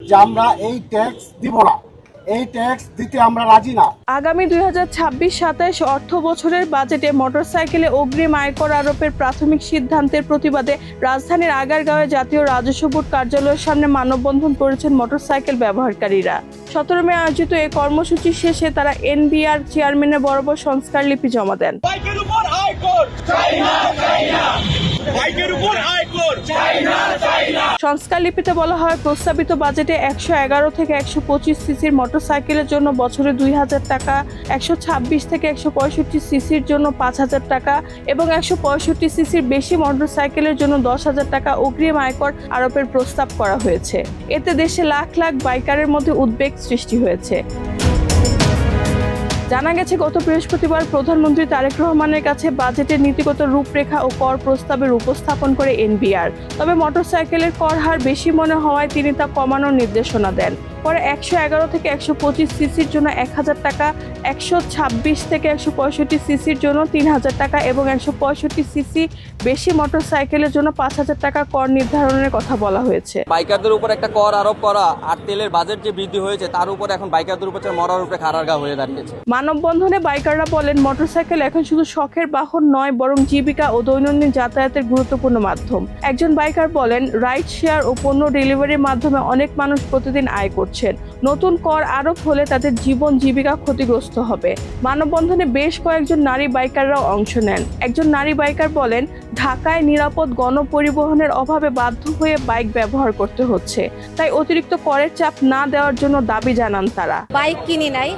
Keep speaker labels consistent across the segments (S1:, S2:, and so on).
S1: যে আমরা এই ট্যাক্স দিব না, এই ট্যাক্স দিতে আমরা রাজি না।
S2: আগামী 2026-27 অর্থ বছরের বাজেটে মোটরসাইকেলে অগ্রিম আয়কর আরোপের প্রাথমিক সিদ্ধান্তের প্রতিবাদে রাজধানীর আগারগাঁওয়ে জাতীয় রাজস্ব বোর্ড কার্যালয়ের সামনে মানববন্ধন করেছেন মোটরসাইকেল ব্যবহারকারীরা। 17 মে আয়োজিত এই কর্মসূচি শেষে তারা এনবিআর চেয়ারম্যানের বরাবর সংস্কার লিপি জমা দেন।
S3: বাইকের উপর আয়কর চাই না, চাই না। বাইকের উপর আয়কর চাই না, চাই না।
S2: সংস্কার লিপিতে বলা হয়, প্রস্তাবিত বাজেটে 111 থেকে 125 সিসির মোটরসাইকেলের জন্য বছরে 2000 টাকা, 126 থেকে 165 সিসির জন্য 5000 টাকা এবং 165 সিসির বেশি মোটরসাইকেলের জন্য 10,000 টাকা অগ্রিম আয়কর আরোপের প্রস্তাব করা হয়েছে। এতে দেশে লাখ লাখ বাইকারের মধ্যে উদ্বেগ সৃষ্টি হয়েছে। জানা গেছে, গত বৃহস্পতিবার প্রধানমন্ত্রী তারেক রহমানের কাছে বাজেটের নীতিগত রূপরেখা ও কর প্রস্তাবের উপস্থাপন করে এনবিআর। তবে মোটরসাইকেলের কর হার বেশি মনে হওয়ায় তিনি তা কমানোর নির্দেশনা দেন। পরে 111 থেকে 125 সিসির জন্য 1000 টাকা, 126 থেকে 165 সিসির জন্য 3000 টাকা এবং 165 সিসি বেশি মোটরসাইকেলের জন্য 5000 টাকা কর নির্ধারণের কথা বলা হয়েছে।
S4: বাইকারদের উপর একটা কর আরোপ করা আর তেলের বাজেট যে বৃদ্ধি হয়েছে তার উপর এখন বাইকারদের উপর মরার উপরে খাড়ারগা হয়ে দাঁড়িয়েছে।
S2: মানববন্ধনে বাইকাররা বলেন, মোটরসাইকেল এখন শুধু শখের বাহন নয়, বরং জীবিকা ও দৈনন্দিন যাতায়াতের গুরুত্বপূর্ণ মাধ্যম। একজন বাইকার বলেন, রাইড শেয়ার ও পণ্য ডেলিভারির মাধ্যমে অনেক মানুষ প্রতিদিন আয় করছেন। নতুন কর আরোপ হলে তাদের জীবন জীবিকা ক্ষতিগ্রস্ত হবে। মানববন্ধনে বেশ কয়েকজন নারী বাইকাররাও অংশ নেন। একজন নারী বাইকার বলেন, ঢাকায় নিরাপদ গণপরিবহনের অভাবে বাধ্য হয়ে বাইক ব্যবহার করতে হচ্ছে, তাই অতিরিক্ত করের চাপ না দেওয়ার জন্য দাবি জানান তারা।
S5: বাইক কিনি নাই,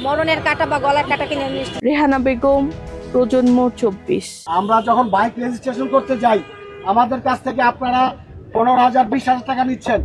S5: মরণের কাটা বা গলার কাটা কিনে নিয়েছি।
S2: রেহানা বেগম, প্রজন্ম 24।
S1: আমরা যখন বাইক রেজিস্ট্রেশন করতে যাই, আমাদের কাছ থেকে আপনারা 15,000 20,000 টাকা নিচ্ছেন।